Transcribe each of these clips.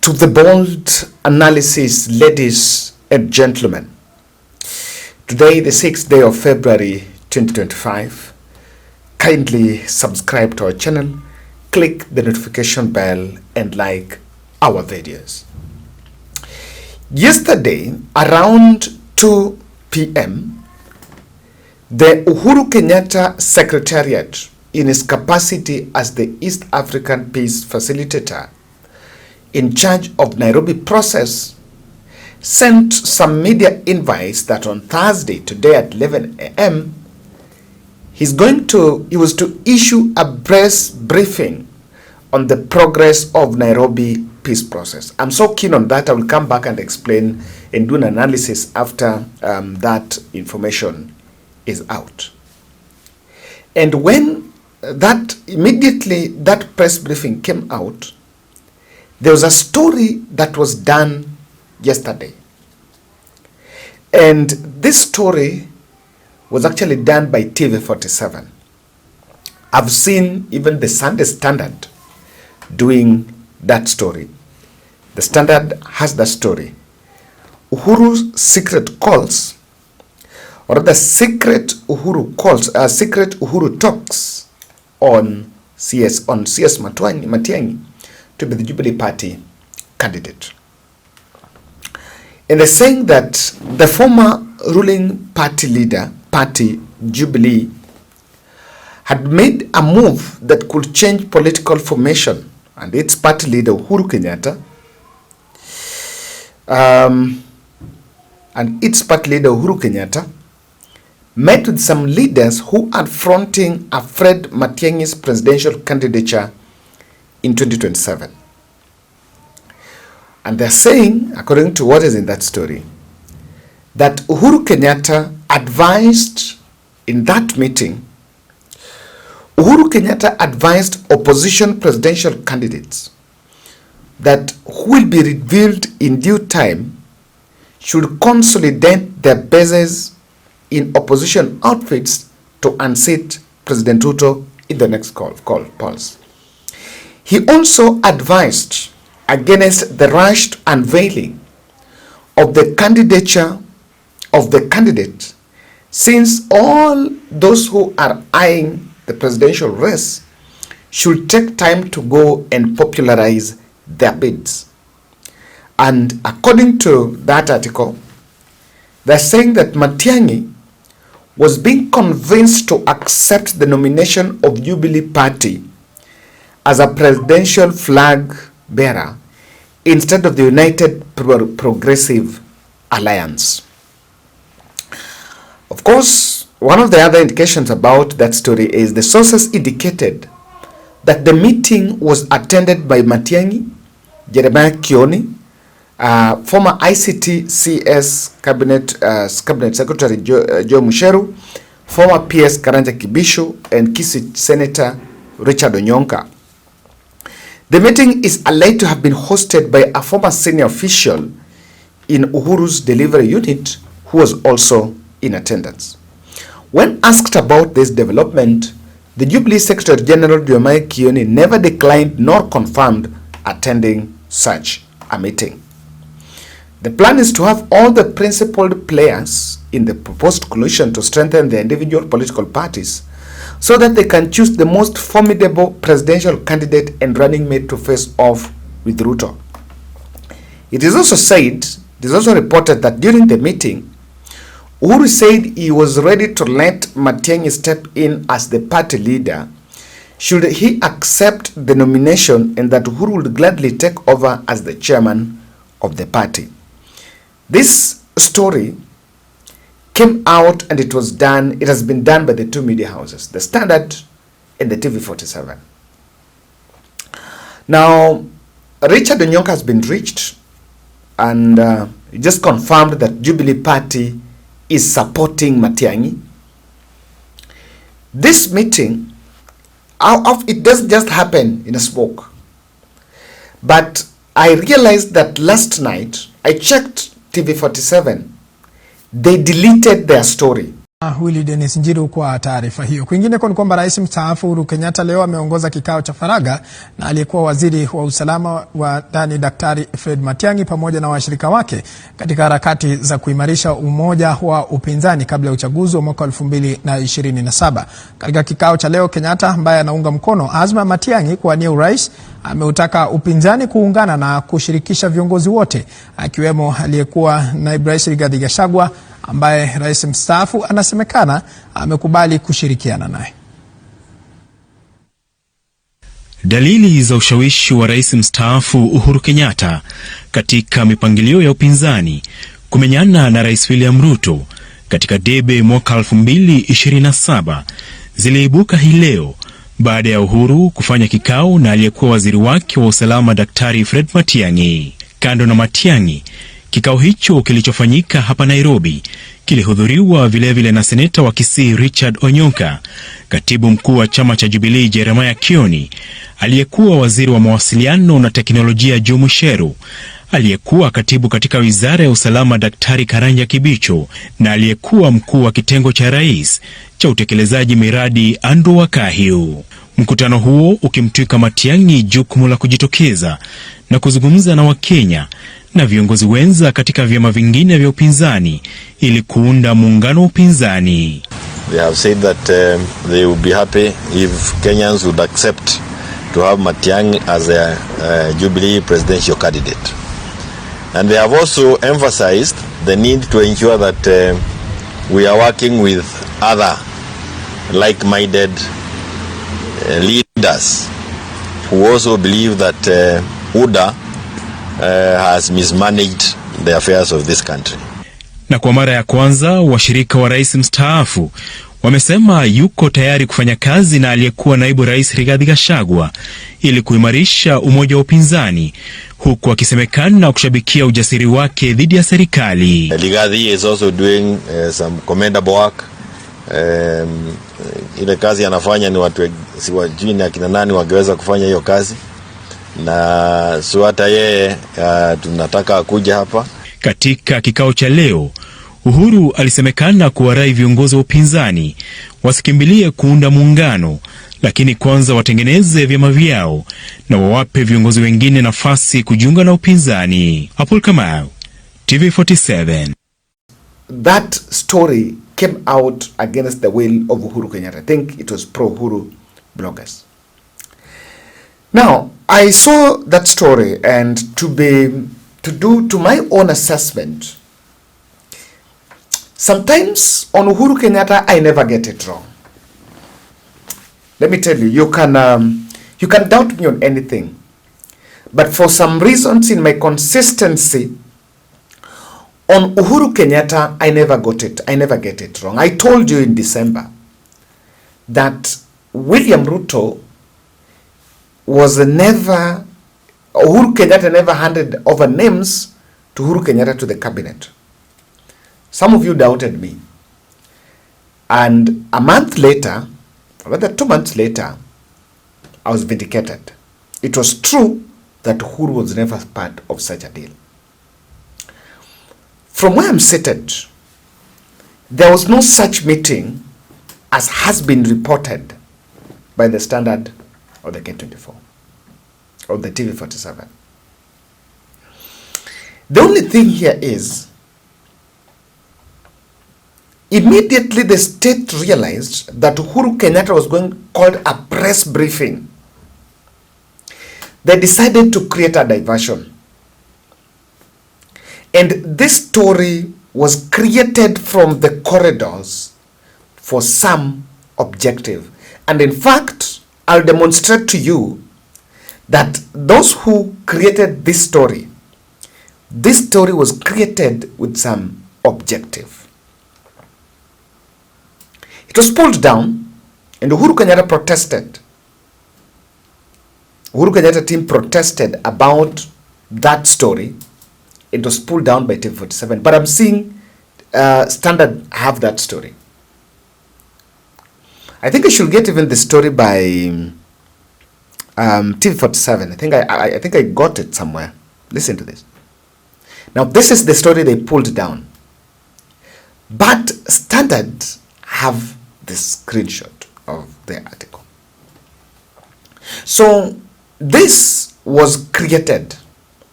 To the bold analysis, ladies and gentlemen. Today, the 6th day of February 2025. Kindly subscribe to our channel, click the notification bell, and like our videos. Yesterday, around 2 p.m., the Uhuru Kenyatta Secretariat, in its capacity as the East African Peace Facilitator in charge of Nairobi process, sent some media invites that on Thursday, today at 11 a.m., he was to issue a press briefing on the progress of Nairobi peace process. I'm so keen on that. I will come back and explain and do an analysis after that information is out. And when immediately that press briefing came out, there was a story that was done yesterday. And this story was actually done by TV47. I've seen even the Sunday Standard doing that story. The Standard has that story. Uhuru's secret calls, or the secret Uhuru talks on CS Matiang'i to be the Jubilee Party candidate. And they're saying that the former ruling party leader, Party Jubilee, had made a move that could change political formation, and its party leader, Uhuru Kenyatta, met with some leaders who are fronting a Fred Matiang'i's presidential candidature in 2027. And they're saying, according to what is in that story, that Uhuru Kenyatta advised in that meeting, opposition presidential candidates that who will be revealed in due time should consolidate their bases in opposition outfits to unseat President Ruto in the next polls. He also advised against the rushed unveiling of the candidature of the candidate, since all those who are eyeing the presidential race should take time to go and popularize their bids. And according to that article, they're saying that Matiang'i was being convinced to accept the nomination of Jubilee Party as a presidential flag bearer instead of the United Progressive Alliance. Of course, one of the other indications about that story is the sources indicated that the meeting was attended by Matiang'i, Jeremiah Kioni, former ICT CS Cabinet Secretary Joe Musheru, former PS Karanja Kibisho, and Kisii Senator Richard Onyonka. The meeting is alleged to have been hosted by a former senior official in Uhuru's delivery unit who was also in attendance. When asked about this development, the Jubilee Secretary General Jeremiah Kioni never declined nor confirmed attending such a meeting. The plan is to have all the principal players in the proposed coalition to strengthen the individual political parties so that they can choose the most formidable presidential candidate and running mate to face off with Ruto. It is also reported that during the meeting, Uhuru said he was ready to let Matiang'i step in as the party leader should he accept the nomination, and that Uhuru would gladly take over as the chairman of the party. This story came out, and it has been done by the two media houses, the Standard and the TV47. Now, Richard Onyonka has been reached, and he just confirmed that Jubilee Party is supporting Matiang'i. This meeting, it doesn't just happen in a smoke. But I realized that last night, I checked TV47, they deleted their story. Willy Dennis Njiru kwa taarifa hiyo. Kwingineko ni kwamba Rais mstaafu Uhuru Kenyatta leo ameongoza kikao cha faragha na aliyekuwa waziri wa usalama wa ndani Daktari Fred Matiang'i pamoja na washirika wake katika harakati za kuimarisha umoja wa upinzani kabla ya uchaguzi wa mwaka 2027. Katika kikao cha leo, Kenyatta ambaye anaunga mkono azma Matiang'i kuwania urais ameutaka upinzani kuungana na kushirikisha viongozi wote akiwemo aliyekuwa naibu rais Rigathi Gachagua ambaye rais mstaafu anasemekana amekubali kushirikiana naye. Dalili za ushawishi wa rais mstaafu Uhuru Kenyatta katika mipangilio ya upinzani kumenyana na rais William Ruto katika debe mwaka 2027 ziliibuka hii leo baada ya Uhuru kufanya kikao na aliyekuwa waziri wake wa usalama Daktari Fred Matiang'i. Kando na Matiang'i, kikao hicho kilichofanyika hapa Nairobi kilihudhuriwa vilevile na seneta wa Kisii Richard Onyonka, katibu mkuu wa chama cha Jubilee Jeremiah Kioni, aliyekuwa waziri wa mawasiliano na teknolojia Joe Mucheru, aliyekuwa katibu katika wizara ya usalama Daktari Karanja Kibicho na aliyekuwa mkuu wa kitengo cha rais cha utekelezaji miradi Andrew Wakahiu. Mkutano huo ukimtwika Matiang'i jukumu la kujitokeza na kuzungumza na Wakenya na viongozi wenza katika vyama vingine vya upinzani ili kuunda muungano wa upinzani. They have said that they would be happy if Kenyans would accept to have Matiang'i as a Jubilee presidential candidate. And they have also emphasized the need to ensure that we are working with other like-minded leaders who also believe that Odour has mismanaged the affairs of this country. Na kwa mara ya kwanza washirika wa rais mstaafu wamesema yuko tayari kufanya kazi na aliyekuwa naibu rais Rigathi Gachagua ili kuimarisha umoja wa upinzani, huku akisemekana kushabikia ujasiri wake dhidi ya serikali. Rigathi is also doing some commendable work. Ile kazi anafanya ni watu siwajui na kina nani wangeweza kufanya hiyo kazi, na so hata yeye tunataka kuja hapa. Katika kikao cha leo, Uhuru alisemekana kuwarai viongozi wa upinzani wasikimbilie kuunda muungano, lakini kwanza watengeneze vyama vyao na wawape viongozi wengine nafasi kujiunga na upinzani. Apol Kamau, TV47. That story came out against the will of Uhuru Kenyatta. I think it was pro-Uhuru bloggers. Now, I saw that story, and to do my own assessment, sometimes on Uhuru Kenyatta I never get it wrong. Let me tell you, you can doubt me on anything, but for some reasons in my consistency on Uhuru Kenyatta, I never get it wrong. I told you in December that William Ruto Uhuru Kenyatta never handed over names to Uhuru Kenyatta to the cabinet. Some of you doubted me. And a month later, or rather 2 months later, I was vindicated. It was true that Uhuru was never part of such a deal. From where I'm seated, there was no such meeting as has been reported by the Standard or the K24 or the TV47. The only thing here is, immediately the state realized that Uhuru Kenyatta was called a press briefing. They decided to create a diversion. And this story was created from the corridors for some objective. And in fact, I'll demonstrate to you that those who created this story was created with some objective. It was pulled down, and Uhuru Kenyatta protested. Uhuru Kenyatta team protested about that story. It was pulled down by TV47, but I'm seeing Standard have that story. I think I should get even the story by TV47. I think I got it somewhere. Listen to this. Now, this is the story they pulled down. But Standard have the screenshot of the article. So this was created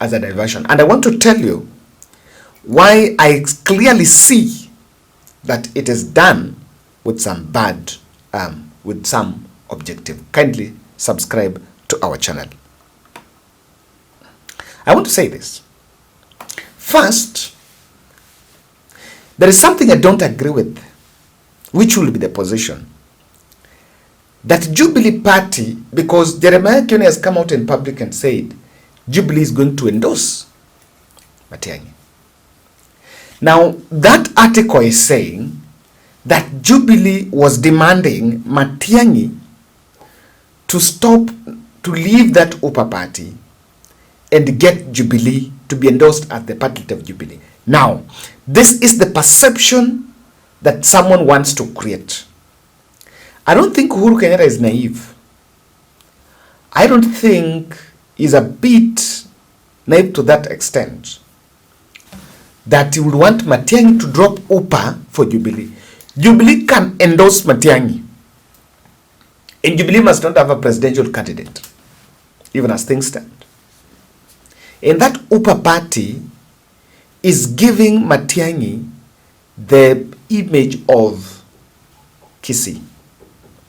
as a diversion. And I want to tell you why I clearly see that it is done with some bad, with some objective. Kindly subscribe to our channel. I want to say this. First, there is something I don't agree with, which will be the position that Jubilee Party, because Jeremiah Kioni has come out in public and said Jubilee is going to endorse Matiang'i. Now, that article is saying that Jubilee was demanding Matiang'i to stop, to leave that Upper party and get Jubilee to be endorsed as the party of Jubilee. Now, this is the perception that someone wants to create. I don't think Uhuru Kenyatta is naive. I don't think he's a bit naive to that extent that he would want Matiang'i to drop Upper for Jubilee. Jubilee can endorse Matiang'i, and Jubilee must not have a presidential candidate, even as things stand. And that Upper party is giving Matiang'i the image of Kisii.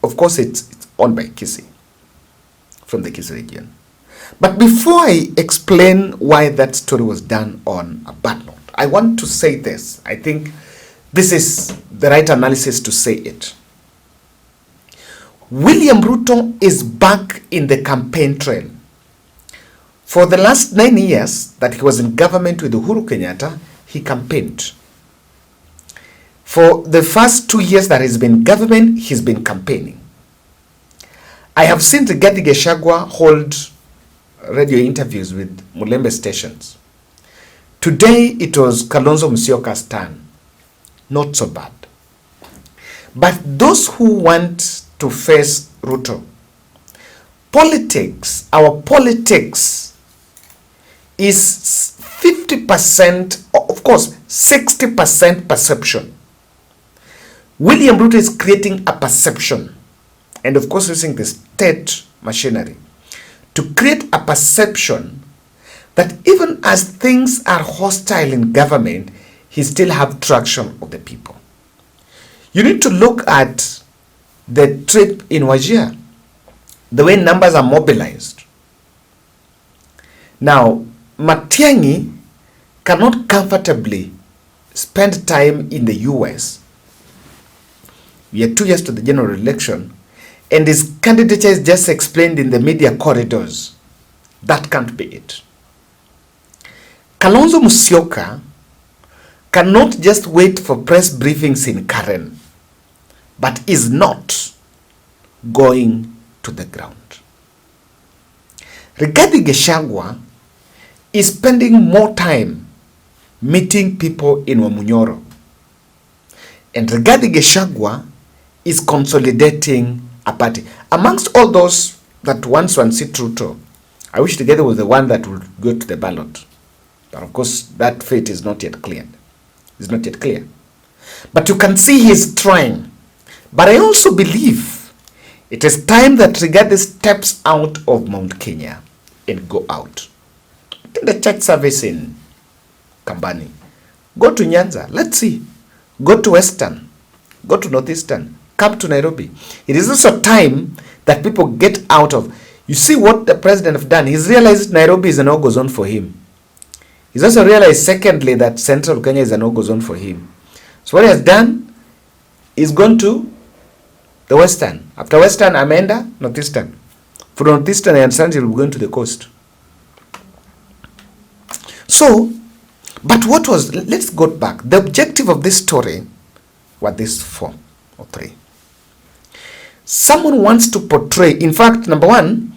Of course, it's owned by Kisii, from the Kisii region. But before I explain why that story was done on a bad note, I want to say this. I think this is the right analysis to say it. William Ruto is back in the campaign trail. For the last 9 years that he was in government with Uhuru Kenyatta, he campaigned. For the first 2 years that he's been in government, he's been campaigning. I have seen Rigathi Gachagua hold radio interviews with Mulembe stations. Today, it was Kalonzo Musyoka's turn. Not so bad. But those who want to face Ruto, politics, our politics is 50%, of course, 60% perception. William Ruto is creating a perception, and of course using the state machinery to create a perception that even as things are hostile in government, he still have traction of the people. You need to look at the trip in Wajir, the way numbers are mobilized. Now, Matiang'i cannot comfortably spend time in the US. We are 2 years to the general election, and his candidature is just explained in the media corridors. That can't be it. Kalonzo Musyoka cannot just wait for press briefings in Karen, but is not going to the ground. Rigathi Gachagua is spending more time meeting people in Wamunyoro. And Rigathi Gachagua is consolidating a party. Amongst all those that once seat Ruto, I wish Rigathi was the one that would go to the ballot. But of course, that fate is not yet clear. It's not yet clear. But you can see he's trying. But I also believe it is time that Rigathi steps out of Mount Kenya and go out. In the church service in Kambani. Go to Nyanza. Let's see. Go to Western. Go to Northeastern. Come to Nairobi. It is also time that people get out of. You see what the president have done. He's realized Nairobi is an no-go zone for him. He's also realized, secondly, that Central Kenya is a no-go zone for him. So what he has done is gone to the Western. After Western, Amenda, Northeastern. For Northeastern, I understand he will be going to the coast. So, but what was, let's go back. The objective of this story were these 4 or 3. Someone wants to portray, in fact, number one,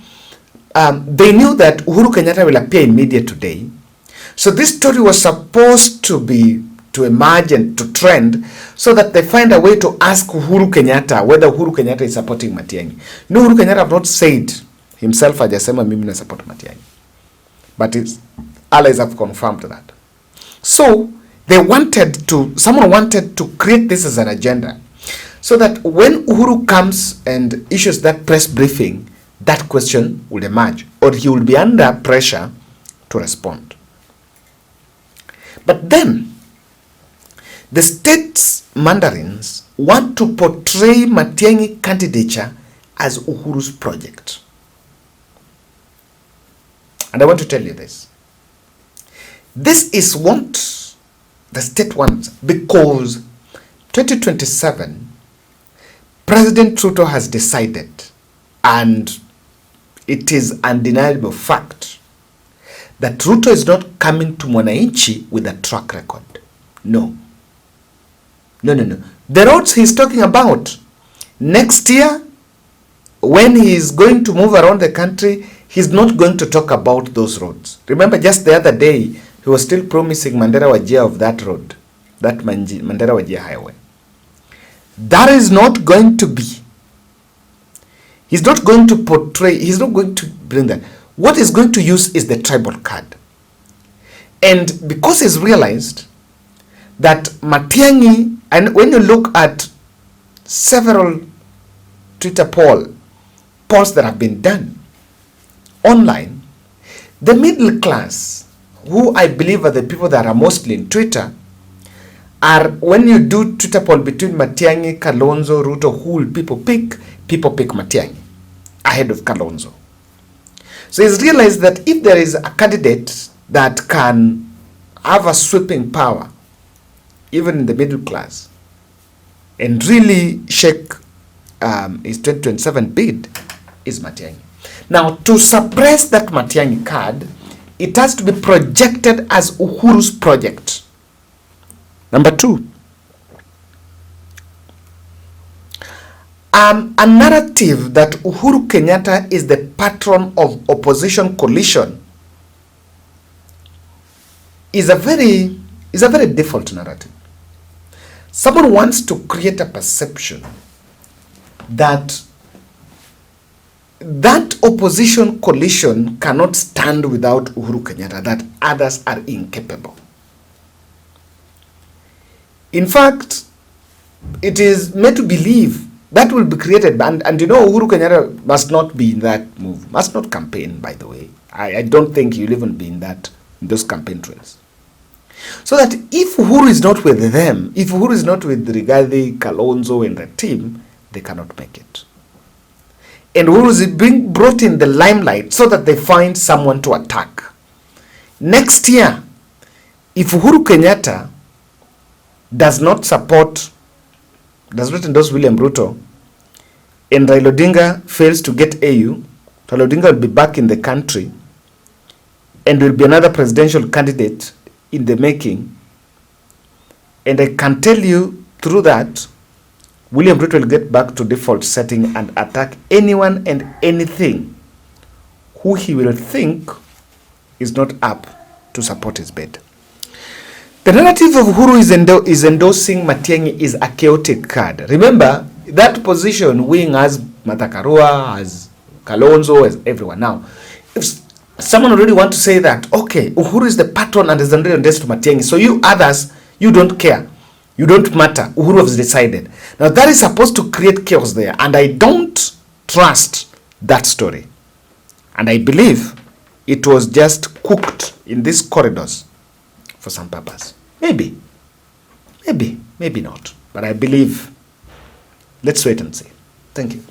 they knew that Uhuru Kenyatta will appear in media today. So this story was supposed to be, to emerge and to trend, so that they find a way to ask Uhuru Kenyatta whether Uhuru Kenyatta is supporting Matiang'i. No, Uhuru Kenyatta have not said himself, hajasema mimi na support Matiang'i. But his allies have confirmed that. So they wanted to, someone wanted to create this as an agenda. So that when Uhuru comes and issues that press briefing, that question will emerge, or he will be under pressure to respond. But then, the state's mandarins want to portray Matiang'i candidature as Uhuru's project. And I want to tell you this. This is what the state wants, because 2027, President Ruto has decided, and it is undeniable fact, that Ruto is not coming to Mwananchi with a track record. No. No. The roads he's talking about, next year, when he is going to move around the country, he's not going to talk about those roads. Remember, just the other day, he was still promising Mandera Wajir of that road, that Mandera Wajir highway. That is not going to be. He's not going to portray, he's not going to bring that. What he's going to use is the tribal card. And because he's realized that Matiang'i, and when you look at several Twitter polls that have been done online, the middle class, who I believe are the people that are mostly in Twitter, are, when you do Twitter poll between Matiang'i, Kalonzo, Ruto, who will people pick? People pick Matiang'i ahead of Kalonzo. So he's realized that if there is a candidate that can have a sweeping power, even in the middle class, and really shake his 2027 bid, is Matiang'i. Now, to suppress that Matiang'i card, it has to be projected as Uhuru's project. Number two, a narrative that Uhuru Kenyatta is the patron of opposition coalition is a very default narrative. Someone wants to create a perception that opposition coalition cannot stand without Uhuru Kenyatta, that others are incapable. In fact, it is made to believe that will be created, and you know, Uhuru Kenyatta must not be in that move, must not campaign, by the way. I don't think he'll even be in those campaign trails. So that if Uhuru is not with them, if Uhuru is not with Rigathi, Kalonzo and the team, they cannot make it. And Uhuru is being brought in the limelight so that they find someone to attack. Next year, if Uhuru Kenyatta does not endorse William Ruto, and Raila Odinga fails to get AU, Raila Odinga will be back in the country and will be another presidential candidate in the making. And I can tell you through that, William Ruto will get back to default setting and attack anyone and anything who he will think is not up to support his bid. The narrative of Uhuru is endorsing Matiang'i is a chaotic card. Remember, that position wing has Martha Karua, has Kalonzo, has everyone. Now, if someone already want to say that, okay, Uhuru is the patron and is endorsed to Matiang'i, so you others, you don't care. You don't matter. Uhuru has decided. Now, that is supposed to create chaos there, and I don't trust that story. And I believe it was just cooked in these corridors for some purpose. Maybe not. But I believe, let's wait and see. Thank you.